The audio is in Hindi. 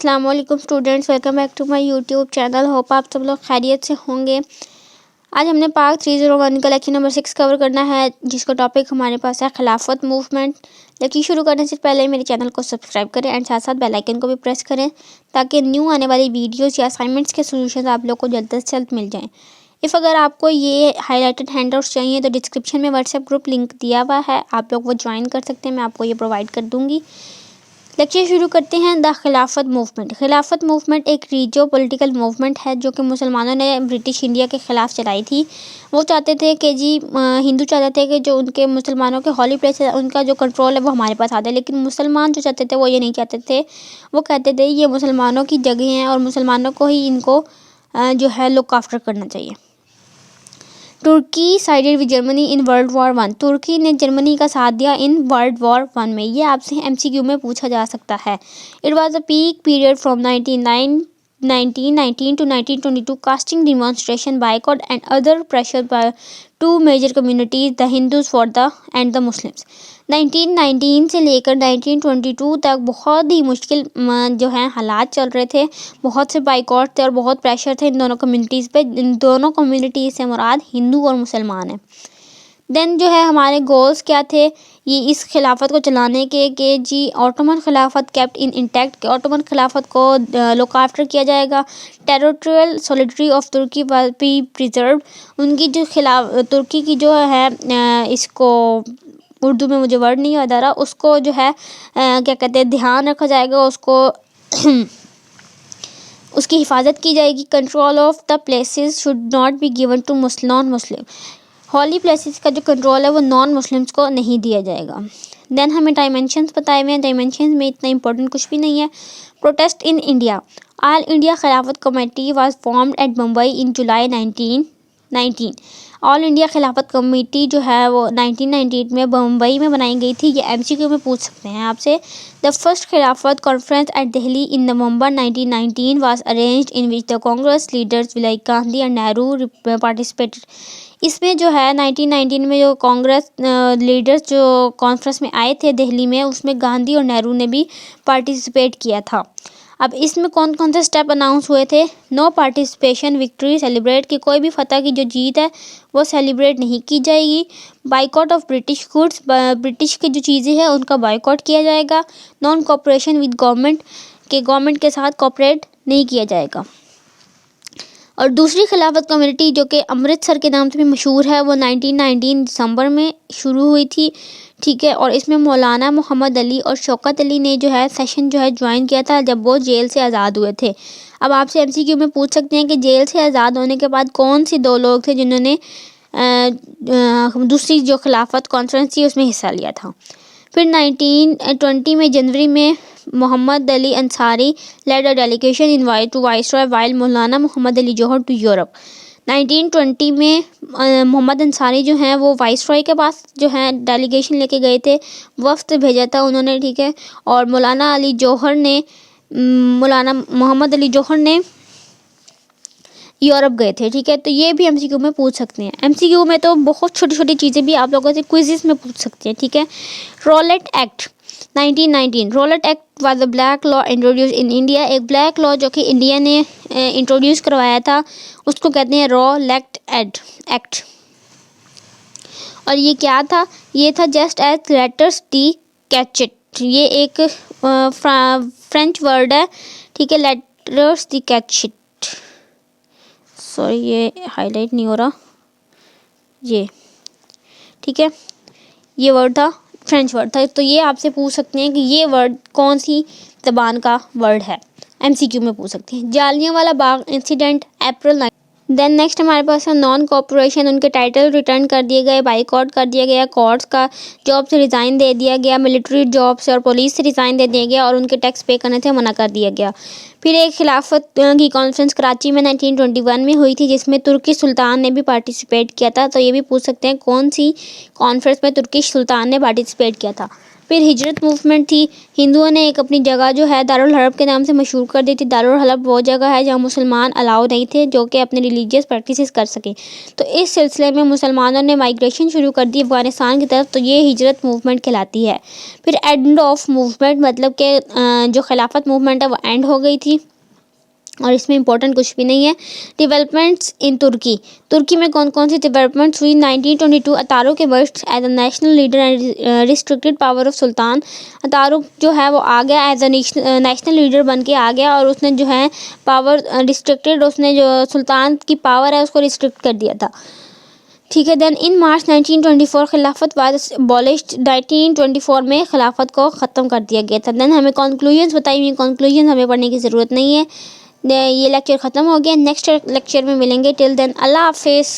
अस्सलाम वालेकुम students, welcome back to my YouTube channel. Hope आप सब लोग खैरियत से होंगे। आज हमने पार्ट 301 का लेक्चर नंबर 6 कवर करना है, जिसका टॉपिक हमारे पास है खिलाफत मूवमेंट। लेक्चर शुरू करने से पहले मेरे चैनल को सब्सक्राइब करें एंड साथ साथ बेल आइकन को भी प्रेस करें, ताकि न्यू आने वाली वीडियोस या असाइनमेंट्स के सोल्यूशन आप लोग को जल्द से जल्द मिल जाएँ। अगर आपको ये हाईलाइटेड हैंडआउट्स चाहिए तो डिस्क्रिप्शन में व्हाट्सएप ग्रुप लिंक दिया हुआ है, आप लोग वो ज्वाइन कर सकते हैं, मैं आपको ये प्रोवाइड कर दूँगी। लेक्चर शुरू करते हैं। द खिलाफत मूवमेंट। खिलाफत मूवमेंट एक रिलीजियो पॉलिटिकल मूवमेंट है जो कि मुसलमानों ने ब्रिटिश इंडिया के ख़िलाफ़ चलाई थी। वो चाहते थे कि हिंदू चाहते थे कि जो उनके मुसलमानों के हॉली प्लेस है उनका जो कंट्रोल है वो हमारे पास आ जाए, लेकिन मुसलमान जो चाहते थे वो ये नहीं चाहते थे। वो कहते थे ये मुसलमानों की जगह हैं और मुसलमानों को ही इनको जो है लुक आफ्टर करना चाहिए। Turkey sided with Germany in World War 1। तुर्की ने जर्मनी का साथ दिया इन वर्ल्ड वॉर 1 में। ये आपसे एमसीक्यू में पूछा जा सकता है। It was a peak period from 1919 to 1922, casting demonstration, boycott and other pressure by two major communities, the Hindus for the and the Muslims. 1919 से लेकर 1922 तक बहुत ही मुश्किल जो है हालात चल रहे थे। बहुत से बाइकॉट थे और बहुत प्रेशर थे इन दोनों कम्युनिटीज़ पे। इन दोनों कम्युनिटीज़ से मुराद हिंदू और मुसलमान हैं। देन जो है हमारे गोल्स क्या थे ये इस खिलाफत को चलाने के जी Ottoman Khilafat kept in intact, Ottoman Khilafat को लुक आफ्टर किया जाएगा। Territorial solidarity of Turkey will be preserve. उनकी जो तुर्की की जो है इसको उर्दू में मुझे वर्ड नहीं याद आ रहा, उसको जो है क्या कहते हैं ध्यान रखा जाएगा, उसको उसकी हिफाजत की जाएगी। Control of the places should not be given to non Muslim. Holy places का जो कंट्रोल है वो नॉन मुस्लिम्स को नहीं दिया जाएगा। देन हमें डायमेंशंस बताए हुए हैं। डायमेंशंस में इतना इंपॉर्टेंट कुछ भी नहीं है। Protest in India. All India Khilafat committee was formed at Mumbai in July 1919। All India Khilafat committee जो है वो 1998 में मुंबई में बनाई गई थी। ये एमसीक्यू में पूछ सकते हैं आपसे। The first Khilafat conference at Delhi in November 1919 was arranged in which the Congress leaders like Gandhi and Nehru participated. इसमें जो है 1919 में जो कांग्रेस लीडर्स जो कॉन्फ्रेंस में आए थे दिल्ली में, उसमें गांधी और नेहरू ने भी पार्टिसिपेट किया था। अब इसमें कौन कौन से स्टेप अनाउंस हुए थे। नो पार्टिसिपेशन विक्ट्री सेलिब्रेट, कि कोई भी फतह की जो जीत है वो सेलिब्रेट नहीं की जाएगी। Boycott of British goods, British की जो चीज़ें हैं उनका बाइकॉट किया जाएगा। नॉन कोऑपरेशन विद गवर्नमेंट, के गवर्नमेंट के साथ कोऑपरेट नहीं किया जाएगा। और दूसरी खिलाफत कम्युनिटी जो कि अमृतसर के नाम से भी मशहूर है, वो 1919 दिसंबर में शुरू हुई थी, ठीक है। और इसमें मौलाना मोहम्मद अली और शौकत अली ने जो है सेशन जो है ज्वाइन किया था जब वो जेल से आज़ाद हुए थे। अब आपसे एमसीक्यू में पूछ सकते हैं कि जेल से आज़ाद होने के बाद कौन से दो लोग थे जिन्होंने दूसरी जो खिलाफत कॉन्फ्रेंस थी उसमें हिस्सा लिया था। फिर 1920 में जनवरी में Mohammad Ali Ansari led a delegation into viceroy while Maulana Mohammad Ali Jauhar to Europe. 1920 में मोहम्मद अंसारी जो हैं वो वाइसरॉय के पास जो है डेलीगेशन लेके गए थे, वफ्द भेजा था उन्होंने, ठीक है। और मौलाना मोहम्मद अली जौहर ने यूरोप गए थे, ठीक है। तो ये भी एमसीक्यू में पूछ सकते हैं। एमसीक्यू में तो बहुत छोटी छोटी चीज़ें भी आप लोगों से क्विज़ेस में पूछ सकते हैं, ठीक है। Rowlatt act 1919। Rowlatt act was a black law introduce in India. एक ब्लैक लॉ जो कि इंडिया ने इंट्रोड्यूस करवाया था उसको कहते हैं रॉलेट एक्ट। और ये क्या था, ये था just as letters D Cachet. ये एक फ्रेंच वर्ड है, ठीक है, लेटर्स डी कैचेट। सॉरी ये हाईलाइट नहीं हो रहा, ये ठीक है, ये वर्ड था, फ्रेंच वर्ड था। तो ये आपसे पूछ सकते हैं कि ये वर्ड कौन सी ज़बान का वर्ड है, एमसीक्यू में पूछ सकते हैं। जालियांवाला बाग इंसिडेंट अप्रैल। देन नेक्स्ट हमारे पास है नॉन कोऑपरेशन। उनके टाइटल रिटर्न कर दिए गए, बाइकआउट कर दिया गया, कोर्ट्स का जॉब से रिज़ाइन दे दिया गया, मिलिट्री जॉब से और पुलिस से रिज़ाइन दे दिया गया और उनके टैक्स पे करने से मना कर दिया गया। फिर एक खिलाफत की कॉन्फ्रेंस कराची में 1921 में हुई थी जिसमें तुर्की सुल्तान ने भी पार्टिसिपेट किया था। तो ये भी पूछ सकते हैं कौन सी कॉन्फ्रेंस में तुर्की सुल्तान ने पार्टिसिपेट किया था। फिर हिजरत मूवमेंट थी। हिंदुओं ने एक अपनी जगह जो है दारुल हरब के नाम से मशहूर कर दी थी। दारुल हरब वो जगह है जहाँ मुसलमान अलाउ नहीं थे जो कि अपने रिलीजियस प्रैक्टिसेस कर सकें। तो इस सिलसिले में मुसलमानों ने माइग्रेशन शुरू कर दी अफ़गानिस्तान की तरफ, तो ये हिजरत मूवमेंट कहलाती है। फिर एंड ऑफ मूवमेंट मतलब कि जो खिलाफत मूवमेंट है वो एंड हो गई थी और इसमें इंपॉर्टेंट कुछ भी नहीं है। डेवलपमेंट्स इन तुर्की, तुर्की में कौन कौन सी डेवलपमेंट्स हुई। 1922 अतारुक के burst as a national leader and restricted power of sultan. Ataturk जो है वो आ गया एज अ नेशनल लीडर बन के आ गया और उसने जो है पावर रिस्ट्रिक्टेड, उसने जो सुल्तान की पावर है उसको रिस्ट्रिक्ट कर दिया था। ठीक है। देन इन मार्च 1924 खिलाफत वाज अबॉलिश्ड। 1924 में खिलाफत को ख़त्म कर दिया गया था। देन हमें कंक्लूजन्स बताई हुई, कंक्लूजन हमें पढ़ने की ज़रूरत नहीं है। ये लेक्चर ख़त्म हो गया। नेक्स्ट लेक्चर में मिलेंगे। टिल देन अल्लाह हाफिज़।